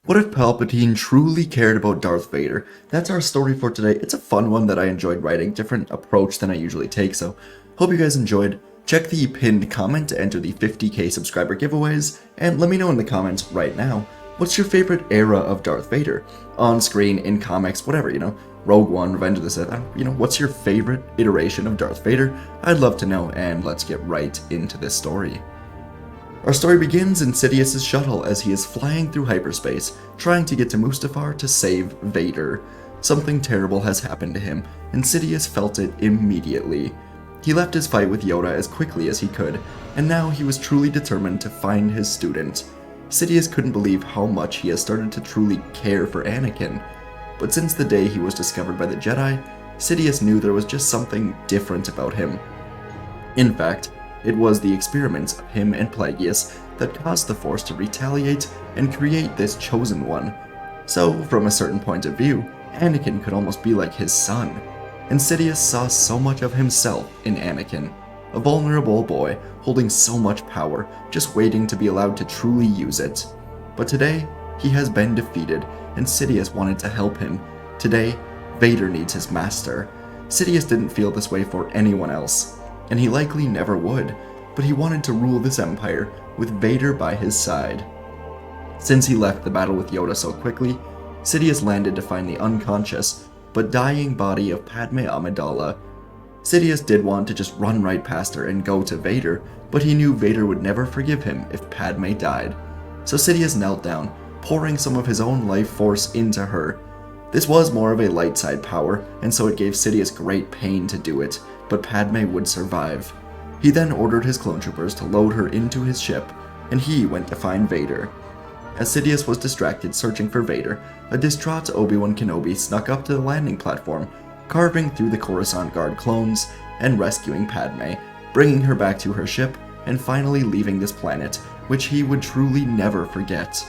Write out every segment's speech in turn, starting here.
What if Palpatine truly cared about Darth Vader? That's our story for today. It's a fun one that I enjoyed writing, different approach than I usually take, so hope you guys enjoyed. Check the pinned comment to enter the 50k subscriber giveaways, and let me know in the comments right now, what's your favorite era of Darth Vader? On screen, in comics, whatever, Rogue One, Revenge of the Sith, what's your favorite iteration of Darth Vader? I'd love to know, and let's get right into this story. Our story begins in Sidious' shuttle as he is flying through hyperspace, trying to get to Mustafar to save Vader. Something terrible has happened to him, and Sidious felt it immediately. He left his fight with Yoda as quickly as he could, and now he was truly determined to find his student. Sidious couldn't believe how much he has started to truly care for Anakin. But since the day he was discovered by the Jedi, Sidious knew there was just something different about him. In fact, it was the experiments of him and Plagueis that caused the Force to retaliate and create this chosen one. So, from a certain point of view, Anakin could almost be like his son. And Sidious saw so much of himself in Anakin, a vulnerable boy holding so much power, just waiting to be allowed to truly use it. But today, he has been defeated, and Sidious wanted to help him. Today, Vader needs his master. Sidious didn't feel this way for anyone else, and he likely never would, but he wanted to rule this empire with Vader by his side. Since he left the battle with Yoda so quickly, Sidious landed to find the unconscious but dying body of Padme Amidala. Sidious did want to just run right past her and go to Vader, but he knew Vader would never forgive him if Padme died. So Sidious knelt down, pouring some of his own life force into her. This was more of a light side power, and so it gave Sidious great pain to do it, but Padme would survive. He then ordered his clone troopers to load her into his ship, and he went to find Vader. As Sidious was distracted searching for Vader, a distraught Obi-Wan Kenobi snuck up to the landing platform, carving through the Coruscant Guard clones and rescuing Padme, bringing her back to her ship, and finally leaving this planet, which he would truly never forget.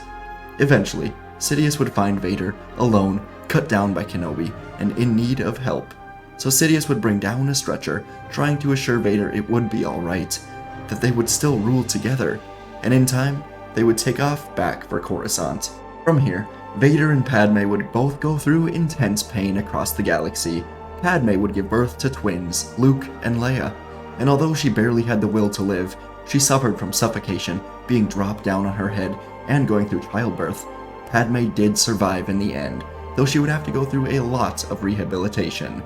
Eventually, Sidious would find Vader, alone, cut down by Kenobi, and in need of help. So Sidious would bring down a stretcher, trying to assure Vader it would be alright, that they would still rule together, and in time, they would take off back for Coruscant. From here, Vader and Padme would both go through intense pain across the galaxy. Padme would give birth to twins, Luke and Leia, and although she barely had the will to live, she suffered from suffocation, being dropped down on her head, and going through childbirth. Padme did survive in the end, though she would have to go through a lot of rehabilitation.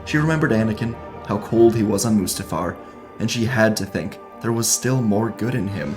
She remembered Anakin, how cold he was on Mustafar, and she had to think there was still more good in him.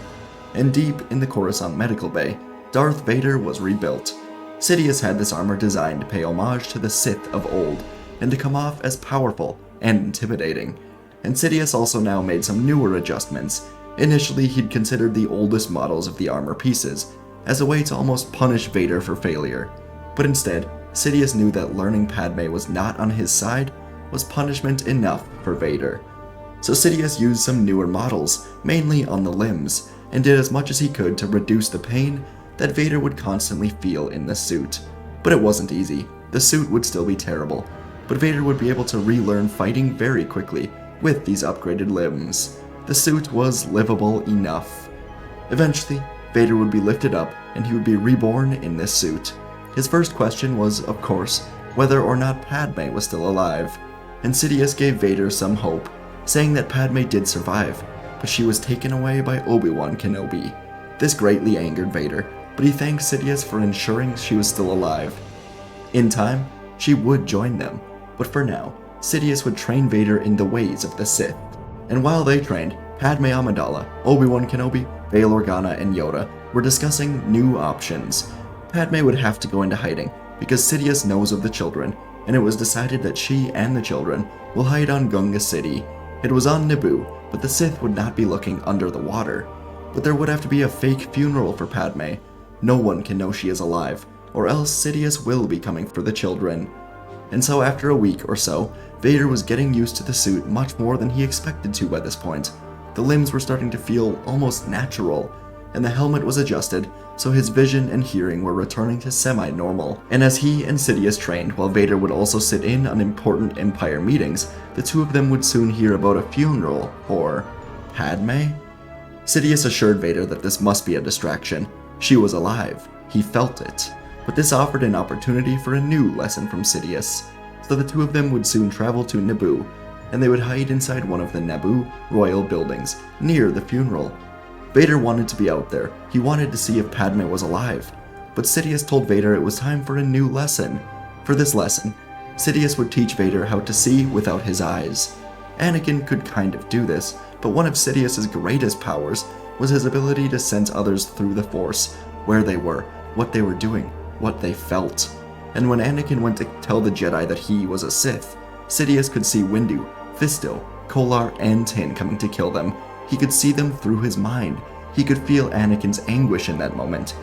And deep in the Coruscant medical bay, Darth Vader was rebuilt. Sidious had this armor designed to pay homage to the Sith of old, and to come off as powerful and intimidating. And Sidious also now made some newer adjustments. Initially, he'd considered the oldest models of the armor pieces, as a way to almost punish Vader for failure. But instead, Sidious knew that learning Padme was not on his side was punishment enough for Vader. So Sidious used some newer models, mainly on the limbs, and did as much as he could to reduce the pain that Vader would constantly feel in the suit. But it wasn't easy. The suit would still be terrible, but Vader would be able to relearn fighting very quickly with these upgraded limbs. The suit was livable enough. Eventually, Vader would be lifted up and he would be reborn in this suit. His first question was, of course, whether or not Padme was still alive, and Sidious gave Vader some hope, saying that Padme did survive, but she was taken away by Obi-Wan Kenobi. This greatly angered Vader, but he thanked Sidious for ensuring she was still alive. In time, she would join them, but for now, Sidious would train Vader in the ways of the Sith. And while they trained, Padme Amidala, Obi-Wan Kenobi, Bail Organa, and Yoda were discussing new options. Padme would have to go into hiding, because Sidious knows of the children, and it was decided that she and the children will hide on Gunga City. It was on Naboo, but the Sith would not be looking under the water. But there would have to be a fake funeral for Padme. No one can know she is alive, or else Sidious will be coming for the children. And so after a week or so, Vader was getting used to the suit much more than he expected to by this point. The limbs were starting to feel almost natural, and the helmet was adjusted, so his vision and hearing were returning to semi-normal. And as he and Sidious trained while Vader would also sit in on important Empire meetings, the two of them would soon hear about a funeral for Padme? Sidious assured Vader that this must be a distraction. She was alive. He felt it. but this offered an opportunity for a new lesson from Sidious. So the two of them would soon travel to Naboo, and they would hide inside one of the Naboo royal buildings near the funeral. Vader wanted to be out there. He wanted to see if Padme was alive, but Sidious told Vader it was time for a new lesson. For this lesson, Sidious would teach Vader how to see without his eyes. Anakin could kind of do this, but one of Sidious's greatest powers was his ability to sense others through the Force, where they were, what they were doing, what they felt. And when Anakin went to tell the Jedi that he was a Sith, Sidious could see Windu, Fisto, Kolar, and Tin coming to kill them. He could see them through his mind. He could feel Anakin's anguish in that moment.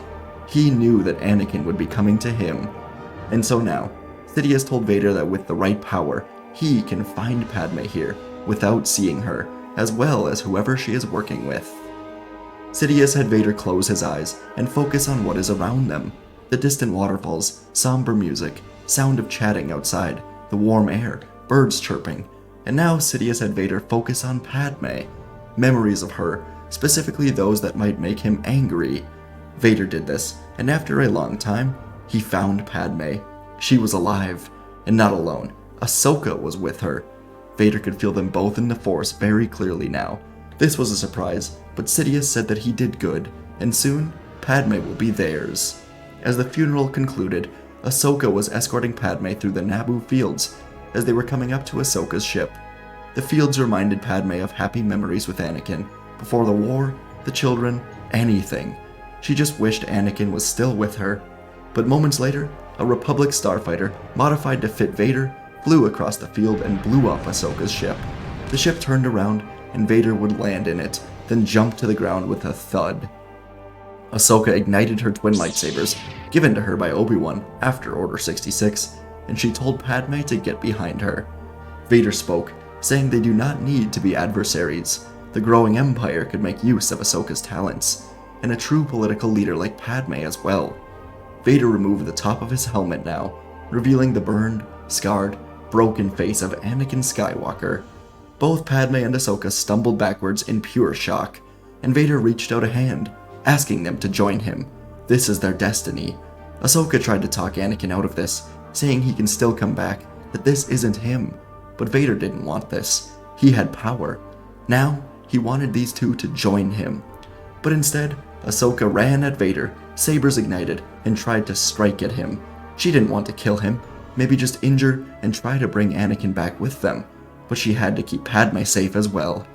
He knew that Anakin would be coming to him. And so now, Sidious told Vader that with the right power, he can find Padme here without seeing her, as well as whoever she is working with. Sidious had Vader close his eyes and focus on what is around them. The distant waterfalls, somber music, sound of chatting outside, the warm air, birds chirping. And now Sidious had Vader focus on Padme. Memories of her, specifically those that might make him angry. Vader did this, and after a long time, he found Padme. She was alive, and not alone. Ahsoka was with her. Vader could feel them both in the Force very clearly now. This was a surprise, but Sidious said that he did good, and soon, Padme will be theirs. As the funeral concluded, Ahsoka was escorting Padme through the Naboo fields as they were coming up to Ahsoka's ship. The fields reminded Padme of happy memories with Anakin, before the war, the children, anything. She just wished Anakin was still with her. But moments later, a Republic starfighter, modified to fit Vader, flew across the field and blew up Ahsoka's ship. The ship turned around, and Vader would land in it, then jump to the ground with a thud. Ahsoka ignited her twin lightsabers, given to her by Obi-Wan after Order 66, and she told Padme to get behind her. Vader spoke, saying they do not need to be adversaries. The growing Empire could make use of Ahsoka's talents, and a true political leader like Padme as well. Vader removed the top of his helmet now, revealing the burned, scarred, broken face of Anakin Skywalker. Both Padme and Ahsoka stumbled backwards in pure shock, and Vader reached out a hand, asking them to join him. This is their destiny. Ahsoka tried to talk Anakin out of this, saying he can still come back, that this isn't him. But Vader didn't want this. He had power. Now, he wanted these two to join him. But instead, Ahsoka ran at Vader, sabers ignited, and tried to strike at him. She didn't want to kill him, maybe just injure and try to bring Anakin back with them. But she had to keep Padme safe as well.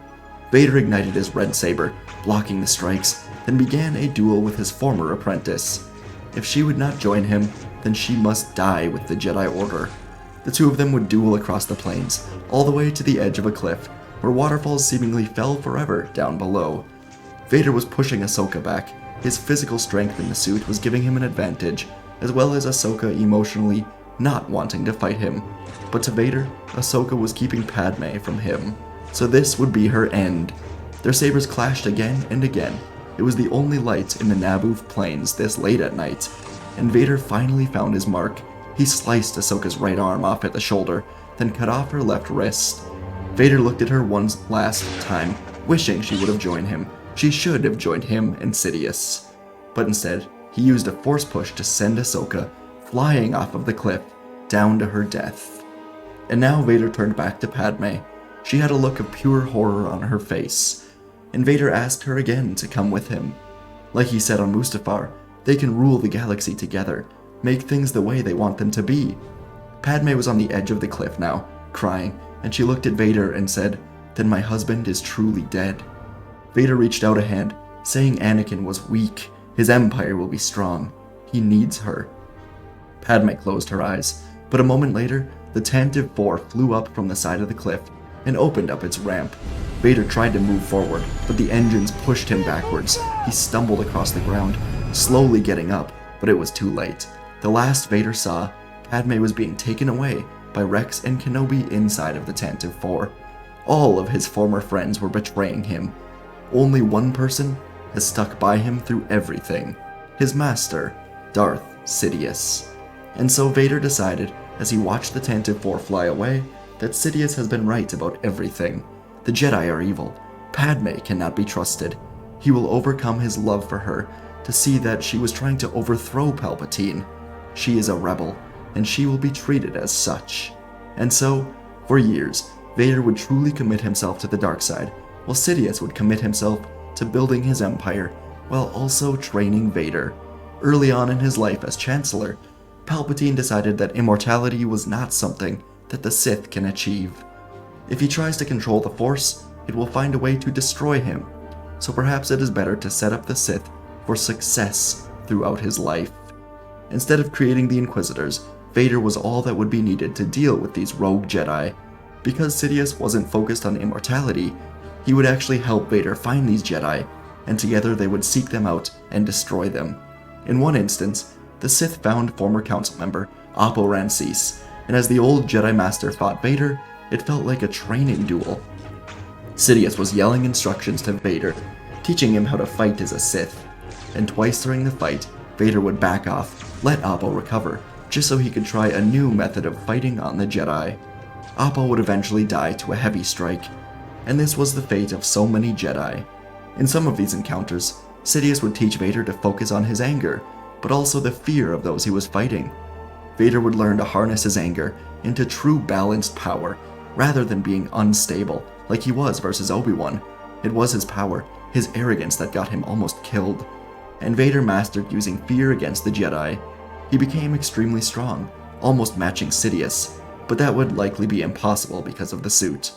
Vader ignited his red saber, blocking the strikes, then began a duel with his former apprentice. If she would not join him, then she must die with the Jedi Order. The two of them would duel across the plains, all the way to the edge of a cliff, where waterfalls seemingly fell forever down below. Vader was pushing Ahsoka back. His physical strength in the suit was giving him an advantage, as well as Ahsoka emotionally not wanting to fight him. But to Vader, Ahsoka was keeping Padme from him, so this would be her end. Their sabers clashed again and again. It was the only light in the Naboo plains this late at night, and Vader finally found his mark. He sliced Ahsoka's right arm off at the shoulder, then cut off her left wrist. Vader looked at her one last time, wishing she would have joined him. She should have joined him and Sidious. But instead, he used a force push to send Ahsoka flying off of the cliff, down to her death. And now Vader turned back to Padme. She had a look of pure horror on her face, and Vader asked her again to come with him. Like he said on Mustafar, they can rule the galaxy together, make things the way they want them to be. Padme was on the edge of the cliff now, crying, and she looked at Vader and said, "Then my husband is truly dead." Vader reached out a hand, saying Anakin was weak. His empire will be strong. He needs her. Padme closed her eyes, but a moment later, the Tantive 4 flew up from the side of the cliff and opened up its ramp. Vader tried to move forward, but the engines pushed him backwards. He stumbled across the ground, slowly getting up, but it was too late. The last Vader saw, Padme was being taken away by Rex and Kenobi inside of the Tantive 4. All of his former friends were betraying him. Only one person has stuck by him through everything, his master, Darth Sidious. And so Vader decided, as he watched the Tantive 4 fly away, that Sidious has been right about everything. The Jedi are evil. Padme cannot be trusted. He will overcome his love for her to see that she was trying to overthrow Palpatine. she is a rebel, and she will be treated as such. And so, for years, Vader would truly commit himself to the dark side, while Sidious would commit himself to building his empire, while also training Vader. Early on in his life as Chancellor, Palpatine decided that immortality was not something that the Sith can achieve. If he tries to control the Force, it will find a way to destroy him, so perhaps it is better to set up the Sith for success throughout his life. Instead of creating the Inquisitors, Vader was all that would be needed to deal with these rogue Jedi. Because Sidious wasn't focused on immortality, he would actually help Vader find these Jedi, and together they would seek them out and destroy them. In one instance, the Sith found former council member Oppo Rancice, and as the old Jedi Master fought Vader, it felt like a training duel. Sidious was yelling instructions to Vader, teaching him how to fight as a Sith, and twice during the fight, Vader would back off, let Oppo recover, just so he could try a new method of fighting on the Jedi. Oppo would eventually die to a heavy strike, and this was the fate of so many Jedi. In some of these encounters, Sidious would teach Vader to focus on his anger, but also the fear of those he was fighting. Vader would learn to harness his anger into true balanced power, rather than being unstable, like he was versus Obi-Wan. It was his power, his arrogance that got him almost killed. And Vader mastered using fear against the Jedi. He became extremely strong, almost matching Sidious, but that would likely be impossible because of the suit.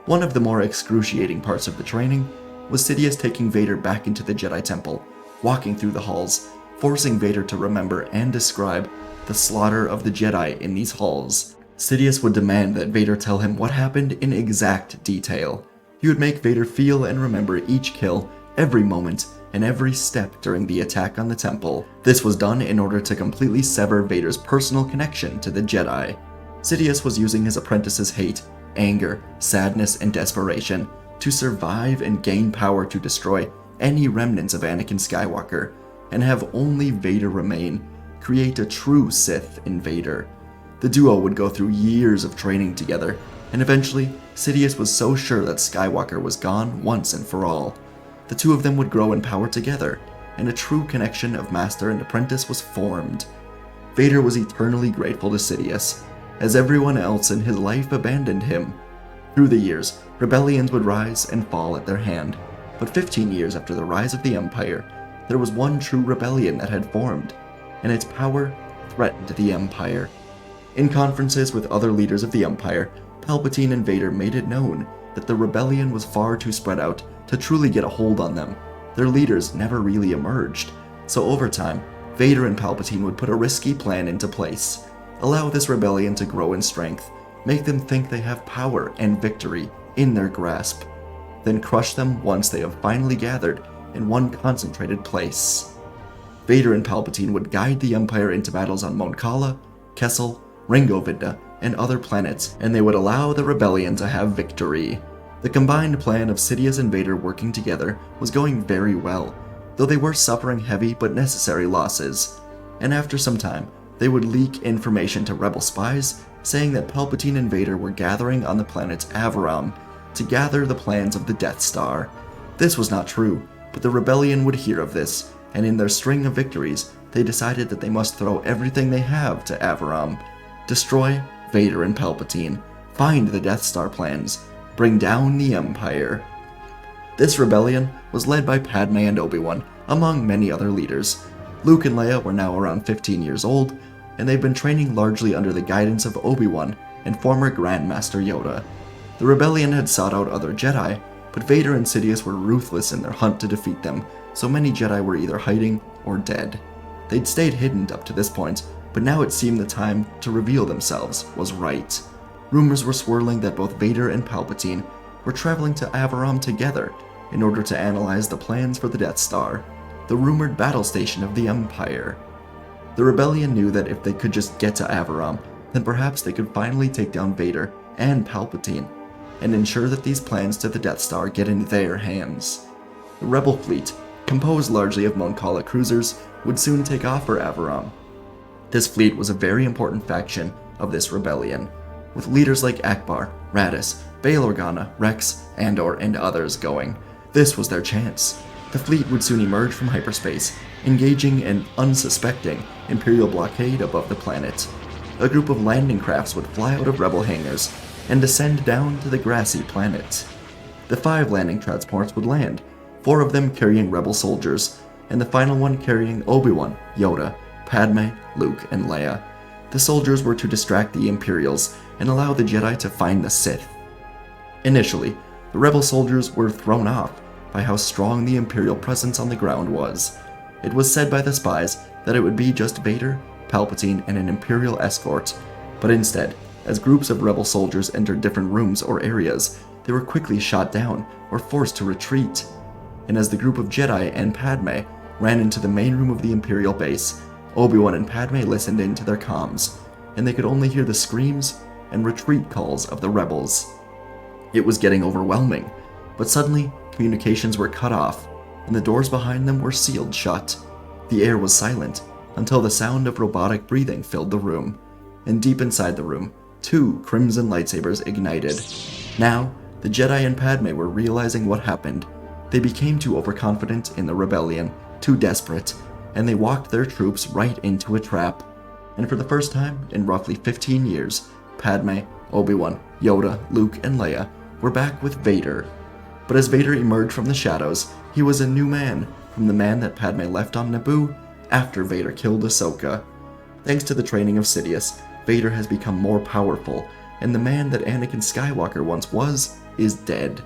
One of the more excruciating parts of the training was Sidious taking Vader back into the Jedi Temple, walking through the halls, forcing Vader to remember and describe the slaughter of the Jedi in these halls. Sidious would demand that Vader tell him what happened in exact detail. He would make Vader feel and remember each kill, every moment, and every step during the attack on the temple. This was done in order to completely sever Vader's personal connection to the Jedi. Sidious was using his apprentice's hate, anger, sadness, and desperation to survive and gain power to destroy any remnants of Anakin Skywalker, and have only Vader remain, create a true Sith in Vader. The duo would go through years of training together, and eventually, Sidious was so sure that Skywalker was gone once and for all. The two of them would grow in power together, and a true connection of master and apprentice was formed. Vader was eternally grateful to Sidious, as everyone else in his life abandoned him. Through the years, rebellions would rise and fall at their hand, but 15 years after the rise of the Empire, there was one true rebellion that had formed, and its power threatened the Empire. In conferences with other leaders of the Empire, Palpatine and Vader made it known that the rebellion was far too spread out to truly get a hold on them. Their leaders never really emerged, so over time, Vader and Palpatine would put a risky plan into place, allow this rebellion to grow in strength, make them think they have power and victory in their grasp, then crush them once they have finally gathered in one concentrated place. Vader and Palpatine would guide the Empire into battles on Mon Cala, Kessel, Ringovinda, and other planets, and they would allow the rebellion to have victory. The combined plan of Sidious and Vader working together was going very well, though they were suffering heavy but necessary losses. And after some time, they would leak information to rebel spies, saying that Palpatine and Vader were gathering on the planet Avaram to gather the plans of the Death Star. This was not true, but the rebellion would hear of this, and in their string of victories, they decided that they must throw everything they have to Avaram, destroy Vader and Palpatine, find the Death Star plans, bring down the Empire. This rebellion was led by Padme and Obi-Wan, among many other leaders. Luke and Leia were now around 15 years old, and they've been training largely under the guidance of Obi-Wan and former Grandmaster Yoda. The rebellion had sought out other Jedi, but Vader and Sidious were ruthless in their hunt to defeat them, so many Jedi were either hiding or dead. They'd stayed hidden up to this point, but now it seemed the time to reveal themselves was right. Rumors were swirling that both Vader and Palpatine were traveling to Avaram together in order to analyze the plans for the Death Star, the rumored battle station of the Empire. The rebellion knew that if they could just get to Avaram, then perhaps they could finally take down Vader and Palpatine, and ensure that these plans to the Death Star get in their hands. The rebel fleet, composed largely of Mon Cala cruisers, would soon take off for Avaram. This fleet was a very important faction of this rebellion, with leaders like Akbar, Raddus, Bail Organa, Rex, Andor, and others going. This was their chance. The fleet would soon emerge from hyperspace, engaging an unsuspecting Imperial blockade above the planet. A group of landing crafts would fly out of Rebel hangars and descend down to the grassy planet. The 5 landing transports would land, 4 of them carrying Rebel soldiers, and the final one carrying Obi-Wan, Yoda, Padme, Luke, and Leia. The soldiers were to distract the Imperials and allow the Jedi to find the Sith. Initially, the Rebel soldiers were thrown off by how strong the Imperial presence on the ground was. It was said by the spies that it would be just Vader, Palpatine, and an Imperial escort, but instead, as groups of Rebel soldiers entered different rooms or areas, they were quickly shot down or forced to retreat. And as the group of Jedi and Padme ran into the main room of the Imperial base, Obi-Wan and Padme listened in to their comms, and they could only hear the screams and retreat calls of the rebels. It was getting overwhelming, but suddenly communications were cut off, and the doors behind them were sealed shut. The air was silent until the sound of robotic breathing filled the room, and deep inside the room, 2 crimson lightsabers ignited. Now, the Jedi and Padme were realizing what happened. They became too overconfident in the rebellion, too desperate, and they walked their troops right into a trap. And for the first time in roughly 15 years, Padme, Obi-Wan, Yoda, Luke, and Leia were back with Vader. But as Vader emerged from the shadows, he was a new man from the man that Padme left on Naboo after Vader killed Ahsoka. Thanks to the training of Sidious, Vader has become more powerful, and the man that Anakin Skywalker once was is dead.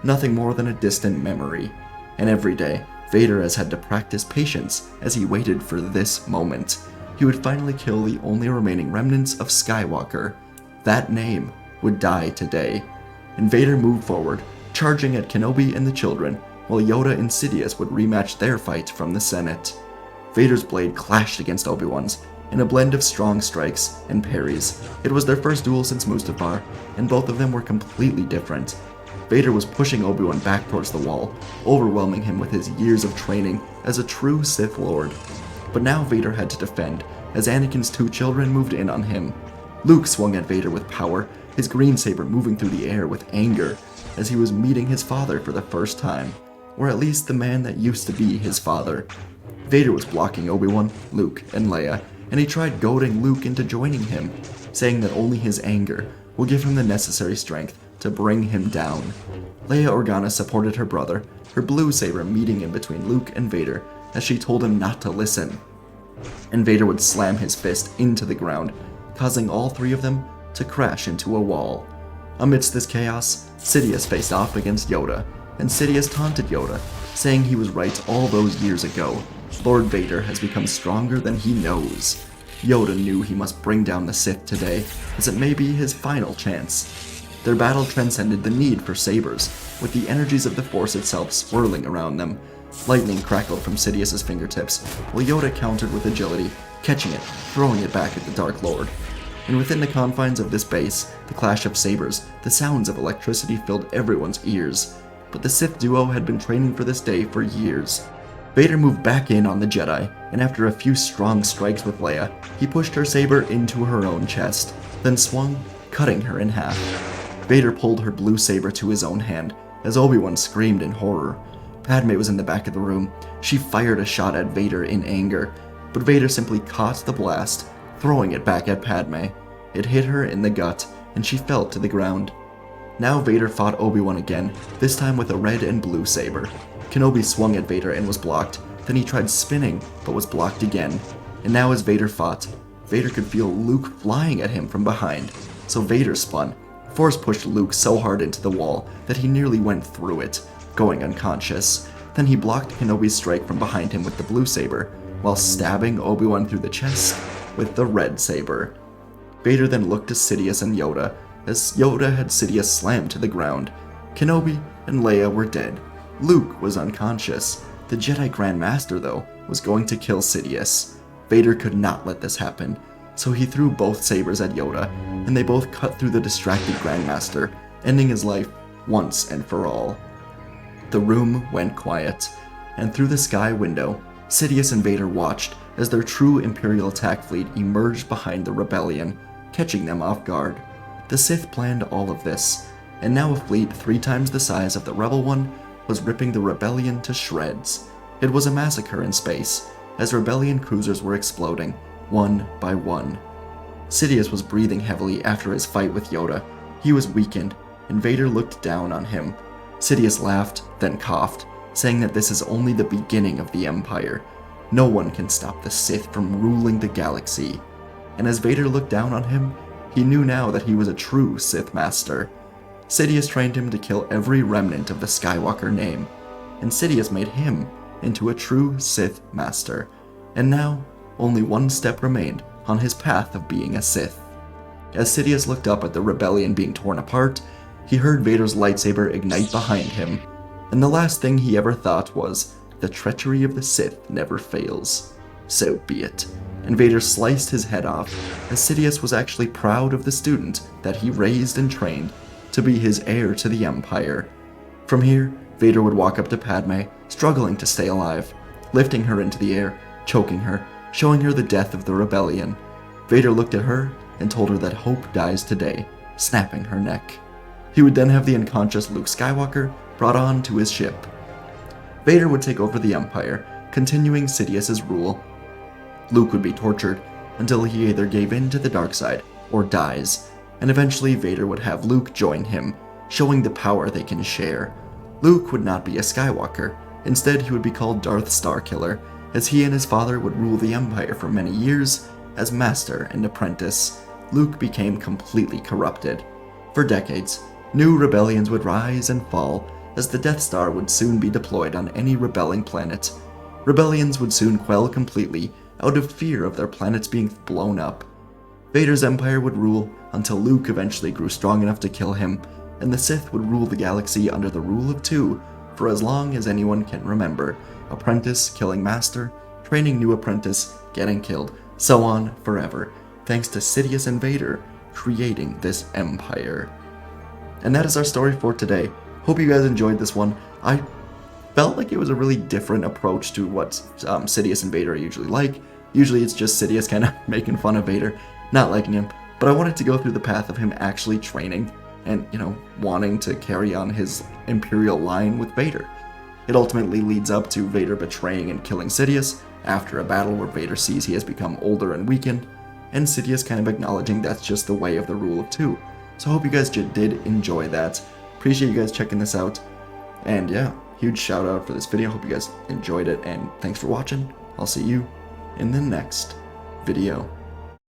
Nothing more than a distant memory. And every day, Vader has had to practice patience as he waited for this moment. He would finally kill the only remaining remnants of Skywalker. That name would die today. And Vader moved forward, charging at Kenobi and the children, while Yoda and Sidious would rematch their fight from the Senate. Vader's blade clashed against Obi-Wan's, in a blend of strong strikes and parries. It was their first duel since Mustafar, and both of them were completely different. Vader was pushing Obi-Wan back towards the wall, overwhelming him with his years of training as a true Sith Lord. But now Vader had to defend, as Anakin's 2 children moved in on him. Luke swung at Vader with power, his green saber moving through the air with anger, as he was meeting his father for the first time, or at least the man that used to be his father. Vader was blocking Obi-Wan, Luke, and Leia, and he tried goading Luke into joining him, saying that only his anger will give him the necessary strength to bring him down. Leia Organa supported her brother, her blue saber meeting in between Luke and Vader as she told him not to listen. And Vader would slam his fist into the ground, causing all 3 of them to crash into a wall. Amidst this chaos, Sidious faced off against Yoda, and Sidious taunted Yoda, saying he was right all those years ago. Lord Vader has become stronger than he knows. Yoda knew he must bring down the Sith today, as it may be his final chance. Their battle transcended the need for sabers, with the energies of the Force itself swirling around them. Lightning crackled from Sidious's fingertips, while Yoda countered with agility, catching it, throwing it back at the Dark Lord. And within the confines of this base, the clash of sabers, the sounds of electricity filled everyone's ears. But the Sith duo had been training for this day for years. Vader moved back in on the Jedi, and after a few strong strikes with Leia, he pushed her saber into her own chest, then swung, cutting her in half. Vader pulled her blue saber to his own hand, as Obi-Wan screamed in horror. Padme was in the back of the room. She fired a shot at Vader in anger, but Vader simply caught the blast, throwing it back at Padme. It hit her in the gut, and she fell to the ground. Now Vader fought Obi-Wan again, this time with a red and blue saber. Kenobi swung at Vader and was blocked, then he tried spinning, but was blocked again. And now as Vader fought, Vader could feel Luke flying at him from behind, so Vader spun. Force pushed Luke so hard into the wall that he nearly went through it, going unconscious. Then he blocked Kenobi's strike from behind him with the blue saber, while stabbing Obi-Wan through the chest with the red saber. Vader then looked to Sidious and Yoda, as Yoda had Sidious slammed to the ground. Kenobi and Leia were dead. Luke was unconscious. The Jedi Grand Master, though, was going to kill Sidious. Vader could not let this happen, so he threw both sabers at Yoda, and they both cut through the distracted Grand Master, ending his life once and for all. The room went quiet, and through the sky window, Sidious and Vader watched as their true Imperial attack fleet emerged behind the rebellion, catching them off guard. The Sith planned all of this, and now a fleet 3 times the size of the Rebel one was ripping the rebellion to shreds. It was a massacre in space, as rebellion cruisers were exploding, one by one. Sidious was breathing heavily after his fight with Yoda. He was weakened, and Vader looked down on him. Sidious laughed, then coughed, saying that this is only the beginning of the Empire. No one can stop the Sith from ruling the galaxy. And as Vader looked down on him, he knew now that he was a true Sith Master. Sidious trained him to kill every remnant of the Skywalker name, and Sidious made him into a true Sith Master. And now, only one step remained on his path of being a Sith. As Sidious looked up at the rebellion being torn apart, he heard Vader's lightsaber ignite behind him, and the last thing he ever thought was, the treachery of the Sith never fails. So be it. And Vader sliced his head off, as Sidious was actually proud of the student that he raised and trained to be his heir to the Empire. From here, Vader would walk up to Padme, struggling to stay alive, lifting her into the air, choking her, showing her the death of the rebellion. Vader looked at her and told her that hope dies today, snapping her neck. He would then have the unconscious Luke Skywalker brought on to his ship. Vader would take over the Empire, continuing Sidious's rule. Luke would be tortured until he either gave in to the dark side or dies, and eventually Vader would have Luke join him, showing the power they can share. Luke would not be a Skywalker. Instead, he would be called Darth Starkiller, as he and his father would rule the Empire for many years as master and apprentice. Luke became completely corrupted. For decades, new rebellions would rise and fall, as the Death Star would soon be deployed on any rebelling planet. Rebellions would soon quell completely out of fear of their planets being blown up. Vader's empire would rule until Luke eventually grew strong enough to kill him, and the Sith would rule the galaxy under the rule of two for as long as anyone can remember. Apprentice killing master, training new apprentice, getting killed, so on forever, thanks to Sidious and Vader creating this empire. And that is our story for today. Hope you guys enjoyed this one. I felt like it was a really different approach to what Sidious and Vader are usually like. Usually it's just Sidious kind of making fun of Vader, not liking him, but I wanted to go through the path of him actually training and, wanting to carry on his Imperial line with Vader. It ultimately leads up to Vader betraying and killing Sidious after a battle where Vader sees he has become older and weakened, and Sidious kind of acknowledging that's just the way of the rule of two. So I hope you guys did enjoy that. Appreciate you guys checking this out, and yeah, huge shout out for this video. Hope you guys enjoyed it, and thanks for watching. I'll see you in the next video.